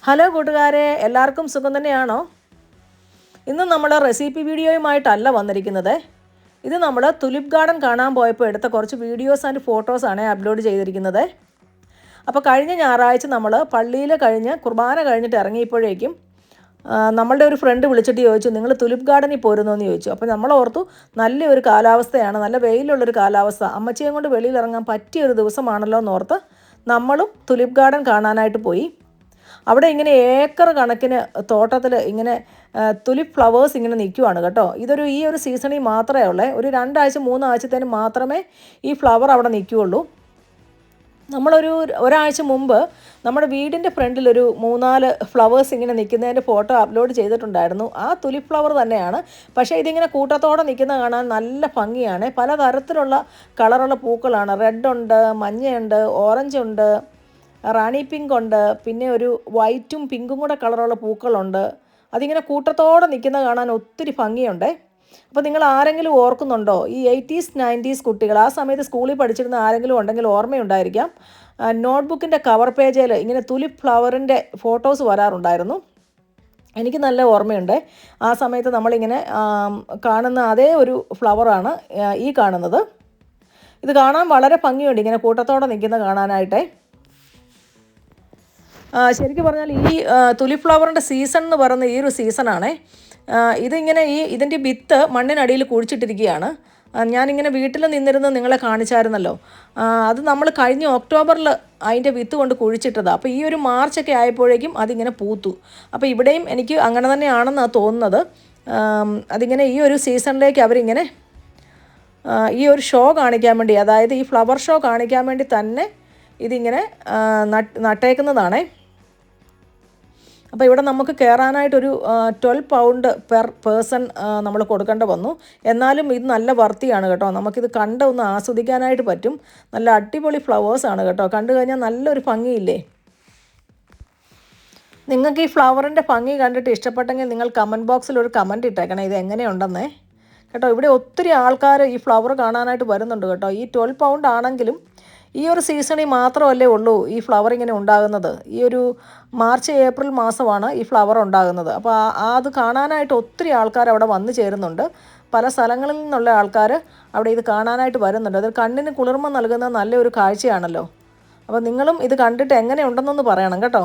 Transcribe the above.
Hello കൂട്ടുകാരെ, എല്ലാവർക്കും സുഖം തന്നെയാണോ? ഇന്ന് നമ്മൾ റെസിപ്പി വീഡിയോയുമായിട്ടല്ല വന്നിരിക്കുന്നത്. ഇത് നമ്മൾ തുലിപ്പ് ഗാർഡൻ കാണാൻ പോയപ്പോൾ എടുത്ത കുറച്ച് വീഡിയോസ് ആൻഡ് ഫോട്ടോസാണ് അപ്ലോഡ് ചെയ്തിരിക്കുന്നത്. അപ്പോൾ കഴിഞ്ഞ ഞായറാഴ്ച നമ്മൾ പള്ളിയിൽ കഴിഞ്ഞ് കുർബാന കഴിഞ്ഞിട്ട് ഇറങ്ങിയപ്പോഴേക്കും നമ്മളുടെ ഒരു ഫ്രണ്ട് വിളിച്ചിട്ട് ചോദിച്ചു, നിങ്ങൾ തുലിപ്പ് ഗാർഡനിൽ പോരുന്നോ എന്ന് ചോദിച്ചു. അപ്പോൾ നമ്മൾ ഓർത്തു നല്ലൊരു കാലാവസ്ഥയാണ്, നല്ല വെയിലുള്ളൊരു കാലാവസ്ഥ, അമ്മച്ചിയെ കൊണ്ട് വെളിയിൽ ഇറങ്ങാൻ പറ്റിയൊരു ദിവസമാണല്ലോ എന്നോർത്ത് നമ്മളും തുലിപ്പ് ഗാർഡൻ കാണാനായിട്ട് പോയി. അവിടെ ഇങ്ങനെ ഏക്കർ കണക്കിന് തോട്ടത്തിൽ ഇങ്ങനെ തുലിപ്പ് ഫ്ലവേഴ്സ് ഇങ്ങനെ നിൽക്കുവാണ് കേട്ടോ. ഈ ഒരു സീസണിൽ മാത്രമേ ഉള്ളേ, ഒരു 2 ആഴ്ച 3 ആഴ്ചത്തേന് മാത്രമേ ഈ ഫ്ലവർ അവിടെ നിൽക്കുകയുള്ളൂ. ഒരാഴ്ച മുമ്പ് നമ്മുടെ വീടിൻ്റെ ഫ്രണ്ടിലൊരു 3-4 ഫ്ലവേഴ്സ് ഇങ്ങനെ നിൽക്കുന്നതിൻ്റെ ഫോട്ടോ അപ്ലോഡ് ചെയ്തിട്ടുണ്ടായിരുന്നു. ആ തുലിപ്പ് ഫ്ലവർ തന്നെയാണ്. പക്ഷേ ഇതിങ്ങനെ കൂട്ടത്തോടെ നിൽക്കുന്ന കാണാൻ നല്ല ഭംഗിയാണ്. പലതരത്തിലുള്ള കളറുള്ള പൂക്കളാണ്. റെഡ് ഉണ്ട്, മഞ്ഞയുണ്ട്, ഓറഞ്ച് ഉണ്ട്, റാണി പിങ്ക് ഉണ്ട്, പിന്നെ ഒരു വൈറ്റും പിങ്കും കൂടെ കളറുള്ള പൂക്കളുണ്ട്. അതിങ്ങനെ കൂട്ടത്തോടെ നിൽക്കുന്ന കാണാൻ ഒത്തിരി ഭംഗിയുണ്ട്. അപ്പോൾ നിങ്ങൾ ആരെങ്കിലും ഓർക്കുന്നുണ്ടോ, ഈ 80s 90s കുട്ടികൾ ആ സമയത്ത് സ്കൂളിൽ പഠിച്ചിരുന്ന ആരെങ്കിലും ഉണ്ടെങ്കിൽ ഓർമ്മയുണ്ടായിരിക്കാം. നോട്ട്ബുക്കിൻ്റെ കവർ പേജിൽ ഇങ്ങനെ തുലിപ്പ് ഫ്ലവറിൻ്റെ ഫോട്ടോസ് വരാറുണ്ടായിരുന്നു. എനിക്ക് നല്ല ഓർമ്മയുണ്ട്. ആ സമയത്ത് നമ്മളിങ്ങനെ കാണുന്ന അതേ ഒരു ഫ്ലവറാണ് ഈ കാണുന്നത്. ഇത് കാണാൻ വളരെ ഭംഗിയുണ്ട്, ഇങ്ങനെ കൂട്ടത്തോടെ നിൽക്കുന്ന കാണാനായിട്ട്. ശരിക്കും പറഞ്ഞാൽ ഈ തുലിപ്പ് ഫ്ലവറിൻ്റെ സീസൺ എന്ന് പറയുന്ന ഈ ഒരു സീസണാണ്. ഇതിങ്ങനെ ഇതിൻ്റെ വിത്ത് മണ്ണിനടിയിൽ കുഴിച്ചിട്ടിരിക്കുകയാണ്. ഞാനിങ്ങനെ വീട്ടിൽ നിന്നിരുന്ന് നിങ്ങളെ കാണിച്ചായിരുന്നല്ലോ. അത് നമ്മൾ കഴിഞ്ഞ ഒക്ടോബറിൽ അതിൻ്റെ വിത്ത് കൊണ്ട് കുഴിച്ചിട്ടതാണ്. അപ്പോൾ ഈ ഒരു മാർച്ചൊക്കെ ആയപ്പോഴേക്കും അതിങ്ങനെ പൂത്തു. അപ്പോൾ ഇവിടെയും എനിക്ക് അങ്ങനെ തന്നെയാണെന്നാണ് തോന്നുന്നത്. അതിങ്ങനെ ഈ ഒരു സീസണിലേക്ക് അവരിങ്ങനെ ഈ ഒരു ഷോ കാണിക്കാൻ വേണ്ടി, അതായത് ഈ ഫ്ലവർ ഷോ കാണിക്കാൻ വേണ്ടി തന്നെ ഇതിങ്ങനെ നട്ടേക്കുന്നതാണേ. അപ്പോൾ ഇവിടെ നമുക്ക് കയറാനായിട്ടൊരു 12 പൗണ്ട് പെർ പേഴ്സൺ നമ്മൾ കൊടുക്കേണ്ട വന്നു. എന്നാലും ഇത് നല്ല വർത്തിയാണ് കേട്ടോ. നമുക്കിത് ഒന്ന് ആസ്വദിക്കാനായിട്ട് പറ്റും. നല്ല അടിപൊളി ഫ്ലവേഴ്സാണ് കേട്ടോ. കണ്ടു കഴിഞ്ഞാൽ നല്ലൊരു ഭംഗിയില്ലേ? നിങ്ങൾക്ക് ഈ ഫ്ലവറിൻ്റെ ഭംഗി കണ്ടിട്ട് ഇഷ്ടപ്പെട്ടെങ്കിൽ നിങ്ങൾ കമൻറ്റ് ബോക്സിൽ ഒരു കമൻറ്റ് ഇട്ടേക്കണം, ഇത് എങ്ങനെയുണ്ടെന്നേ കേട്ടോ. ഇവിടെ ഒത്തിരി ആൾക്കാർ ഈ ഫ്ലവർ കാണാനായിട്ട് വരുന്നുണ്ട് കേട്ടോ. ഈ 12 പൗണ്ട് ആണെങ്കിലും ഈ ഒരു സീസണിൽ മാത്രമല്ലേ ഉള്ളൂ ഈ ഫ്ലവർ ഇങ്ങനെ ഉണ്ടാകുന്നത്. ഈ ഒരു മാർച്ച് ഏപ്രിൽ മാസമാണ് ഈ ഫ്ലവർ ഉണ്ടാകുന്നത്. അപ്പോൾ അത് കാണാനായിട്ട് ഒത്തിരി ആൾക്കാർ അവിടെ വന്നു ചേരുന്നുണ്ട്. പല സ്ഥലങ്ങളിൽ നിന്നുള്ള ആൾക്കാർ അവിടെ ഇത് കാണാനായിട്ട് വരുന്നുണ്ട്. അത് കണ്ണിന് കുളിർമ നൽകുന്ന നല്ലൊരു കാഴ്ചയാണല്ലോ. അപ്പോൾ നിങ്ങളും ഇത് കണ്ടിട്ട് എങ്ങനെയുണ്ടെന്നൊന്ന് പറയണം കേട്ടോ.